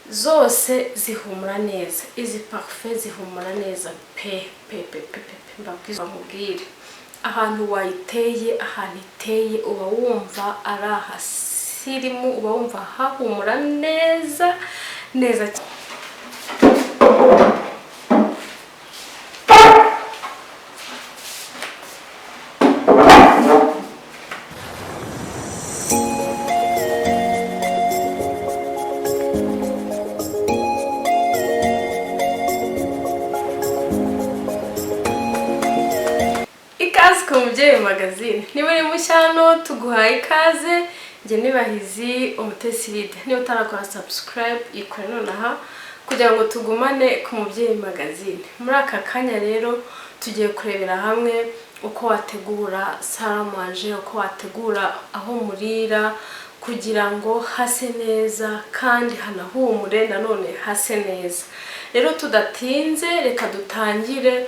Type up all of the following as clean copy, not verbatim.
zose zihumura neza. Izi parufe zihumura neza pe mbabwiza mubwire. Ahantu wayiteye, ahantu iteye uba wumva ari ahasirimu, uba wumva hahumura neza neza. Umubyeyimagazine ni muri mushyano tuguhaye ikaze. Nge nibahizi umutesiride. Niba utarakora subscribe ikore nonaha kugira ngo tugumane ku mubyeyimagazine. Muri aka kanya rero tugiye kurebera hamwe uko wategura salle manger, uko wategura aho murira kugira ngo hase neza kandi hanahumure nanone hase neza. Rero tudatinze reka dutangire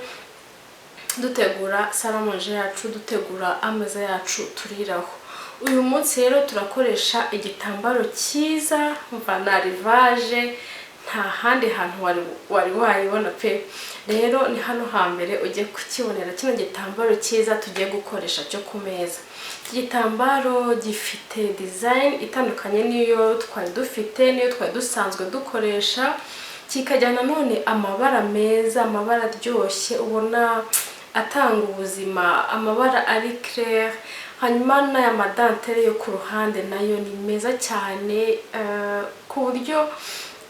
dutegura salle manger yacu, dutegura ameza yacu turiraho. Uyu munsi rero turakoresha igitambaro cyiza mvana rivage, nta handi hantu wari wayibona pe. Rero ni hano hambere ugiye kukibonera kino gitambaro cyiza tugiye gukoresha cyo kumeza. Igitambaro gifite design itandukanye niyo twari dufite, niyo twari dusanzwe dukoresha, kikajyana none amabara meza, amabara aryoshye ubona atanga ubuzima, amabara ari clair. Hanyuma n'aya madantere yo ku ruhande nayo ni meza cyane, ku buryo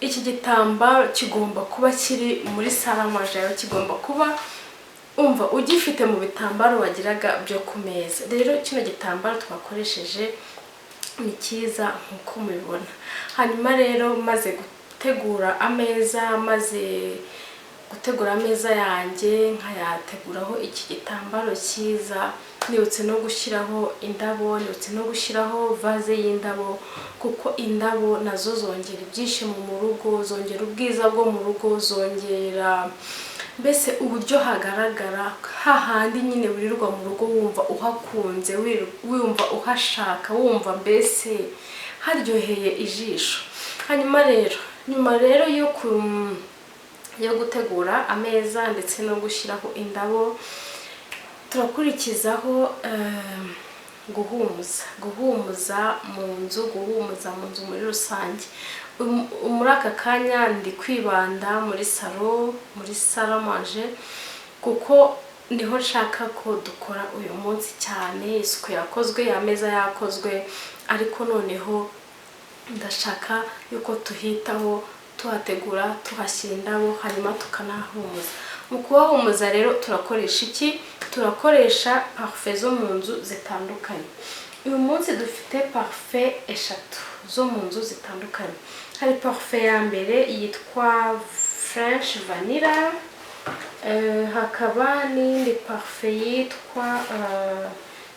iki gitambaro kigomba kuba kiri muri salle manger, kigomba kuba umva ugifite mu bitambaro wagiraga byo ku meza. Rero kino gitambaro twakoresheje ni cyiza nkuko mubibona. Hanyuma rero maze gutegura ameza, gutegura ameza yanjye nkayateguraho iki gitambaro cyiza, nibutse no gushyiraho indabo, nibutse no gushyiraho vase y'indabo, kuko indabo nazo zongera ibyishimo mu rugo, zongera ubwiza bwo mu rugo, zongera mbese uburyo hagaragara hahandi nyine wirirwa mu rugo wumva uhakunze, wumva uhashaka, wumva mbese haryoheye ijisho. Hanyuma rero nyuma rero yo gutegura ameza ndetse no gushyiraho indabo, turakurikizaho guhumuza munzu, guhumuzamunzu muri rusange. Muri aka kanya ndi kwibanda muri salle manger, kuko niho nshaka ko dukora uyu munsi cyane. Isuku yakozwe, ameza yakozwe, ariko noneho ndashaka yuko tuhitaho, tuhategura, tuhashyira indabo, hanyuma tukanahumuza. Mu kuhumuza rero turakoresha iki? Turakoresha parufe zo mu nzu zitandukanye. Uyu munsi dufite parufe eshatu zo mu nzu zitandukanye. Hari parufe ya mbere yitwa French vanilla, hakaba n'indi parufe yitwa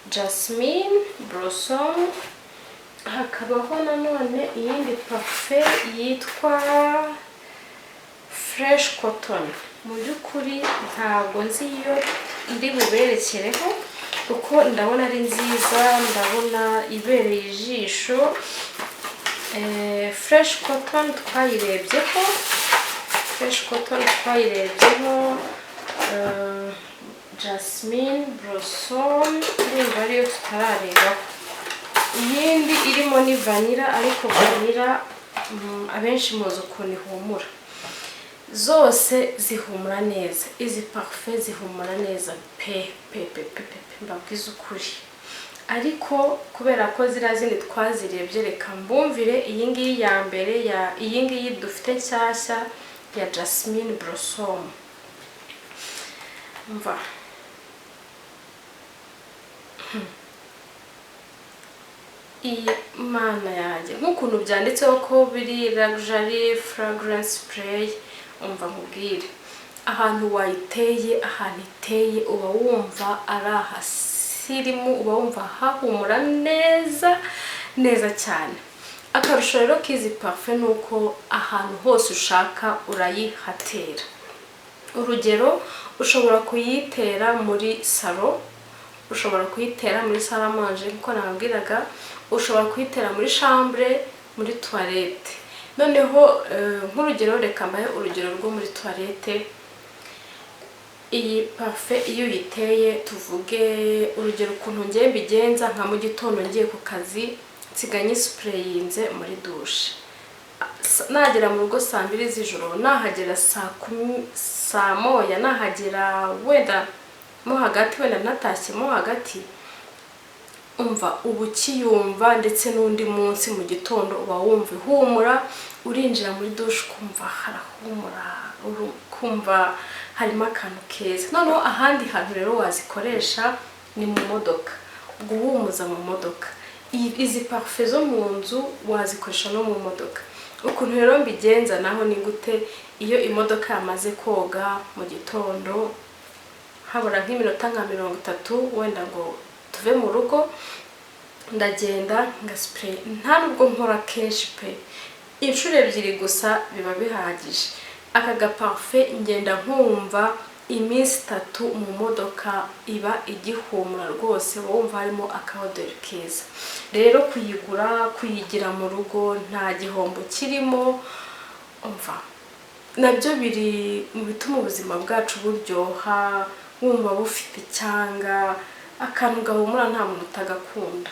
jasmine blossom, hakabaho nanone iyindi parufe yitwa fresh cotton. Mu by'ukuri ntabwo nzi iyo ndi buberekereho kuko ndabona ari nziza, ndabona ibereye ijisho. Fresh cotton twayirebyeho, jasmine blossom ndumva ariyo tutararebaho. Iyindi irimo ni vanilla, ariko vanilla abenshi muzi ukuntu ihumura. Zose zihumura neza. Izi parufe zihumura neza pe mbabwiza ukuri. Ariko kubera ko zindi twazirebye, reka mbumvire iyi ngiyi ya mbere, iyi ngiyi dufite nshyashya ya jasmine blossom. Mva iyi mana yanjye, nk'ukuntu byanditseho ko biri luxury fragrance spray, umva nkubwire, ahantu wayiteye, ahantu iteye uba wumva ari ahasirimu, uba wumva hahumura neza neza cyane. Akarusho rero k'izi parufe ni uko ahantu hose ushaka urayihatera. Urugero, ushobora kuyitera muri salon, ushobora kuyitera muri salle manger nkuko nababwiraga, ushobora kuyitera muri chambre, muri toilette. noneho nk'urugero reka mbahe urugero rwo muri toilette. Iyi parufe iyo uyiteye, tuvuge urugero ukuntu ngiye mbigenza, nka mu gitondo ngiye ku kazi nsiganye sprayinze muri douche, nagera mu rugo saa 2 z'ijoro, nahagera saa moya, nahagera wenda mo hagati, wenda natashye mo hagati, umva ubukiyumva, ndetse n'undi munsi mu gitondo uba wumva ihumura, urinjira muri douche kumva harahumura, kumva harimo akantu keza. Noneho ahandi hantu rero wazikoresha ni mu modoka, guhumuza mu modoka. Izi parufe zo mu nzu wazikoresha no mu modoka. Ukuntu rero mbigenza naho ni gute, iyo imodoka yamaze koga mu gitondo, habura nk'iminota nka 30 wenda ngo tuve mu rugo, ndagenda ngaspray. Nta nubwo nkora kenshi pe, inshuro 2 gusa biba bihagije. Aka gaparufe ngenda nkumva iminsi 3 mu modoka, iba igihumura rwose, wumva harimo akaodeur keza. Rero kuyigura, kuyigira mu rugo nta gihombo kirimo, umva nabyo biri mu bituma ubuzima bwacu buryoha, wumva bufite cyanga, akantu gahumura nta muntu utagakunda.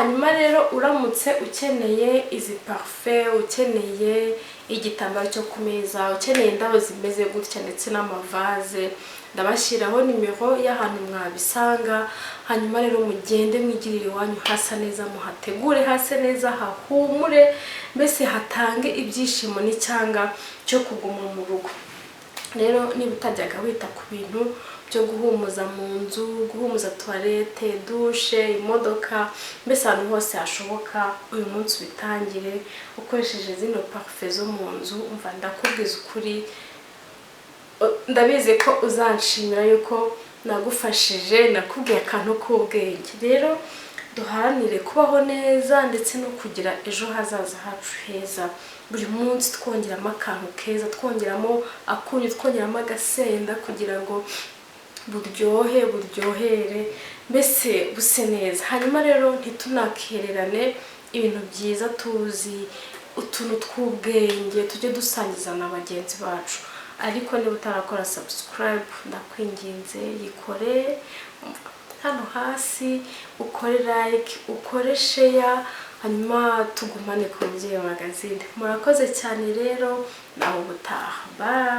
hanyuma rero uramutse ukeneye izi parufe, ukeneye igitambaro cyo kumeza, ukeneye indabo zimeze gutya ndetse n'amavaze, ndabashyiraho nimero y'ahantu mwabisanga. Hanyuma rero mugende mwigirire iwanyu hasa neza, muhategure hasa neza, hahumure, mbese hatange ibyishimo n'icyanga cyo kuguma mu rugo. Rero niba utajyaga wita ku bintu byo guhumuza mu nzu, guhumuza toilette, douche, imodoka, mbese ahantu hose hashoboka, uyu munsi bitangire ukoresheje zino parufe zo mu nzu. Umva ndakubwiza ukuri, ndabizi ko uzanshimira yuko nagufashije, nakubwiye akantu k'ubwenge. Rero duharanire kubaho neza ndetse no kugira ejo hazaza hacu heza, buri munsi twongeramo akantu keza, twongeramo akunyu, twongeramo agasenda kugira ngo buryohere, mbese buse neza. hanyuma rero ntitunakererane ibintu byiza tuzi, utuntu tw'ubwenge tujye dusangiza na bagenzi bacu. Ariko niba utarakora subscribe, ndakwinginze yikore hano hasi, ukore like, ukore share, hanyuma tugumane ku Mubyeyi magazine. Murakoze cyane rero, naho ubutaha. Bye.